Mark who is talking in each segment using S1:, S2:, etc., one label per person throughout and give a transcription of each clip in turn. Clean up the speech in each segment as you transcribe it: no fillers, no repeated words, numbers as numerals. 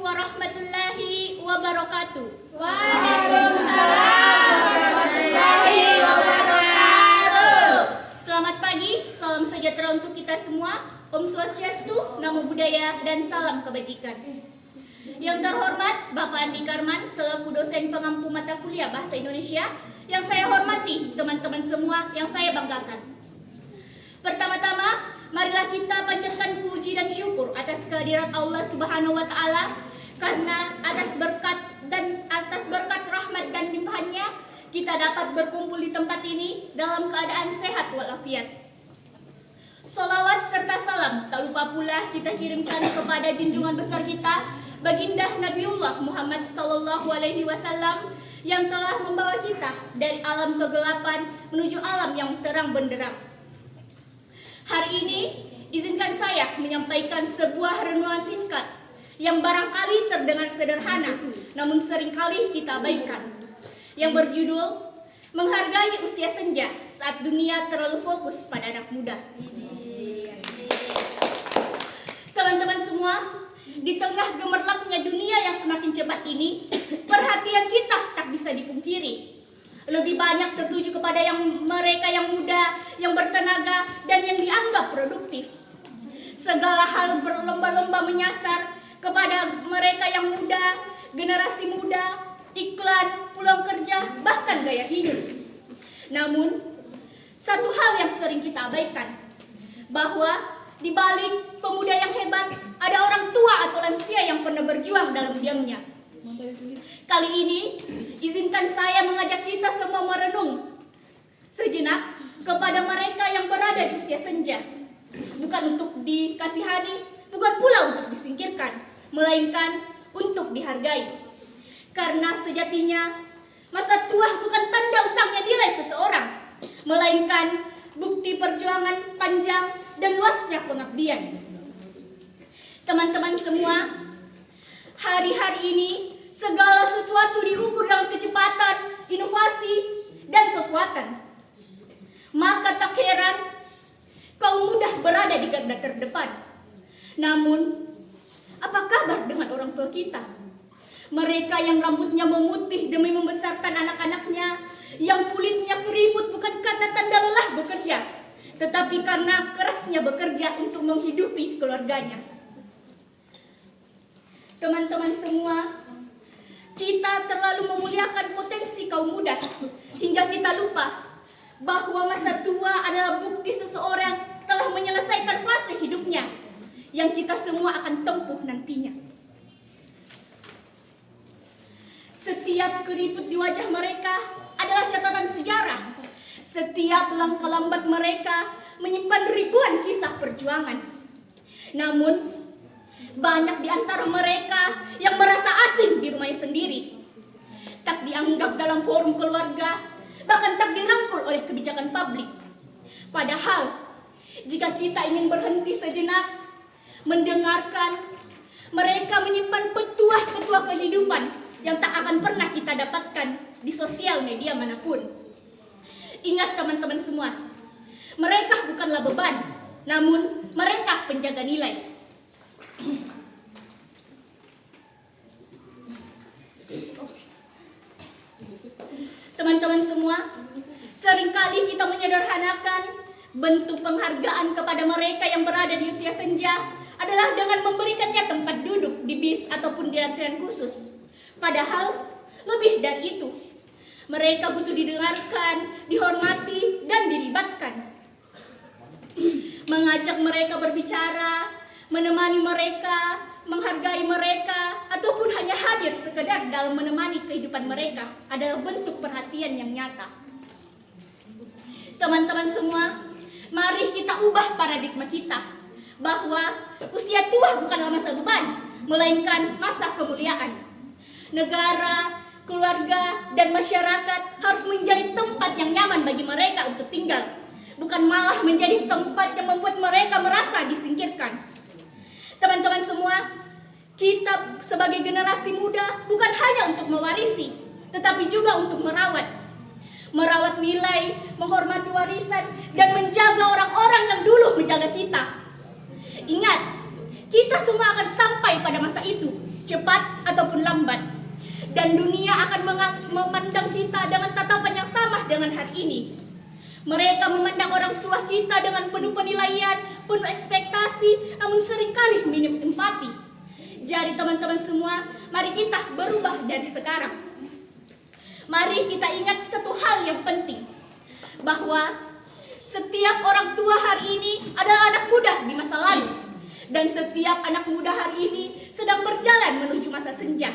S1: warahmatullahi wabarakatuh.
S2: Waalaikumsalam warahmatullahi wabarakatuh.
S1: Selamat pagi, salam sejahtera untuk kita semua. Om Swastiastu, Namo Buddhaya, dan salam kebajikan. Yang terhormat Bapak Andi Karman selaku dosen pengampu mata kuliah Bahasa Indonesia, yang saya hormati teman-teman semua yang saya banggakan. Pertama-tama, marilah kita panjatkan puji dan syukur atas kehadirat Allah Subhanahu wa taala, karena atas berkat rahmat dan limpahannya kita dapat berkumpul di tempat ini dalam keadaan sehat walafiat. Salawat serta salam tak lupa pula kita kirimkan kepada junjungan besar kita, Baginda Nabiullah Muhammad sallallahu alaihi wasallam, yang telah membawa kita dari alam kegelapan menuju alam yang terang benderang. Hari ini izinkan saya menyampaikan sebuah renungan singkat yang barangkali terdengar sederhana, namun seringkali kita abaikan, yang berjudul Menghargai Usia Senja Saat Dunia Terlalu Fokus pada Anak Muda. Teman-teman semua, di tengah gemerlapnya dunia yang semakin cepat ini, perhatian kita tak bisa dipungkiri. Lebih banyak tertuju kepada mereka yang muda, yang bertenaga, dan yang dianggap produktif. Segala hal berlomba-lomba menyasar kepada mereka yang muda, generasi muda, iklan, peluang kerja, bahkan gaya hidup. Namun, satu hal yang sering kita abaikan, bahwa di balik pemuda yang hebat, ada orang tua atau lansia yang pernah berjuang dalam diamnya. Kali ini, izinkan saya mengajak kita semua merenung sejenak kepada mereka yang berada di usia senja. Bukan untuk dikasihani, bukan pula untuk disingkirkan, melainkan untuk dihargai. Karena sejatinya, masa tua bukan tanda usangnya nilai seseorang, melainkan bukti perjuangan panjang dan luasnya pengabdian. Teman-teman semua, hari-hari ini segala sesuatu diukur dengan kecepatan, inovasi, dan kekuatan. Maka tak heran kaum muda berada di garda terdepan. Namun, apa kabar dengan orang tua kita? Mereka yang rambutnya memutih demi membesarkan anak-anaknya, yang kulitnya keriput bukan karena tanda lelah bekerja, tetapi karena kerasnya bekerja untuk menghidupi keluarganya. Teman-teman semua, kita terlalu memuliakan potensi kaum muda hingga kita lupa bahwa masa tua adalah bukti seseorang telah menyelesaikan fase hidupnya yang kita semua akan tempuh nantinya. Setiap keriput di wajah mereka adalah catatan sejarah. Setiap langkah lambat mereka menyimpan ribuan kisah perjuangan. Namun, banyak di antara mereka yang merasa asing di rumahnya sendiri. Tak dianggap dalam forum keluarga, bahkan tak dirangkul oleh kebijakan publik. Padahal, jika kita ingin berhenti sejenak, mendengarkan, mereka menyimpan petuah-petuah kehidupan yang tak akan pernah kita dapatkan di sosial media manapun. Ingat teman-teman semua, mereka bukanlah beban, namun mereka penjaga nilai. Teman-teman semua, seringkali kita menyederhanakan bentuk penghargaan kepada mereka yang berada di usia senja adalah dengan memberikannya tempat duduk di bis ataupun di antrian khusus. Padahal lebih dari itu, mereka butuh didengarkan, dihormati, dan dilibatkan. Mengajak mereka berbicara, menemani mereka, menghargai mereka, ataupun hanya hadir sekedar dalam menemani kehidupan mereka adalah bentuk perhatian yang nyata. Teman-teman semua, mari kita ubah paradigma kita bahwa usia tua bukanlah masa beban, melainkan masa kemuliaan. Negara, keluarga, dan masyarakat harus menjadi tempat yang nyaman bagi mereka untuk tinggal, bukan malah menjadi tempat yang membuat mereka merasa disingkirkan. Teman-teman semua, kita sebagai generasi muda bukan hanya untuk mewarisi, tetapi juga untuk merawat nilai, menghormati warisan, dan menjaga orang-orang yang dulu menjaga kita. Ingat, kita semua akan sampai pada masa itu, cepat ataupun lambat. Dan dunia akan memandang kita dengan tatapan yang sama dengan hari ini. Mereka memandang orang tua kita dengan penuh penilaian, penuh ekspektasi, namun seringkali minim empati. Jadi teman-teman semua, mari kita berubah dari sekarang. Mari kita ingat satu hal yang penting, bahwa setiap orang tua hari ini adalah anak muda di masa lalu. Dan setiap anak muda hari ini sedang berjalan menuju masa senja.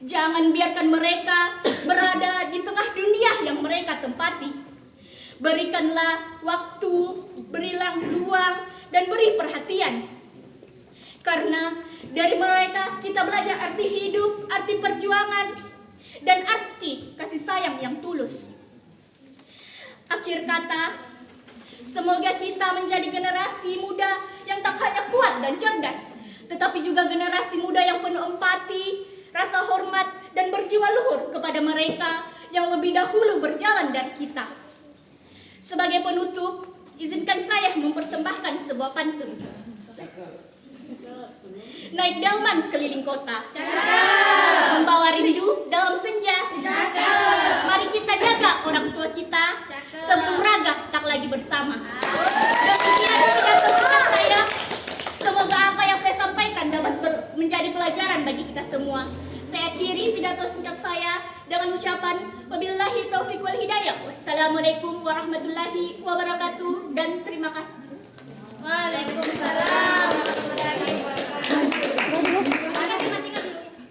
S1: Jangan biarkan mereka berada di tengah dunia yang mereka tempati. Berikanlah waktu, berilah ruang, dan beri perhatian. Karena dari mereka kita belajar arti hidup, arti perjuangan, dan arti kasih sayang yang tulus. Akhir kata, semoga kita menjadi generasi muda yang tak hanya kuat dan cerdas, tetapi juga generasi muda yang penuh empati, rasa hormat, dan berjiwa luhur kepada mereka yang lebih dahulu berjalan dari kita. Sebagai penutup, izinkan saya mempersembahkan sebuah pantun. Naik delman keliling kota, membawa rindu dalam senja. Mari kita jaga orang tua kita sebelum raga tak lagi bersama. Demikian pidato singkat saya. Semoga apa yang saya sampaikan dapat menjadi pelajaran bagi kita semua. Saya akhiri pidato singkat saya dengan ucapan wabillahi taufiq wal hidayah. Wassalamualaikum warahmatullahi wabarakatuh dan terima kasih.
S2: Waalaikumsalam.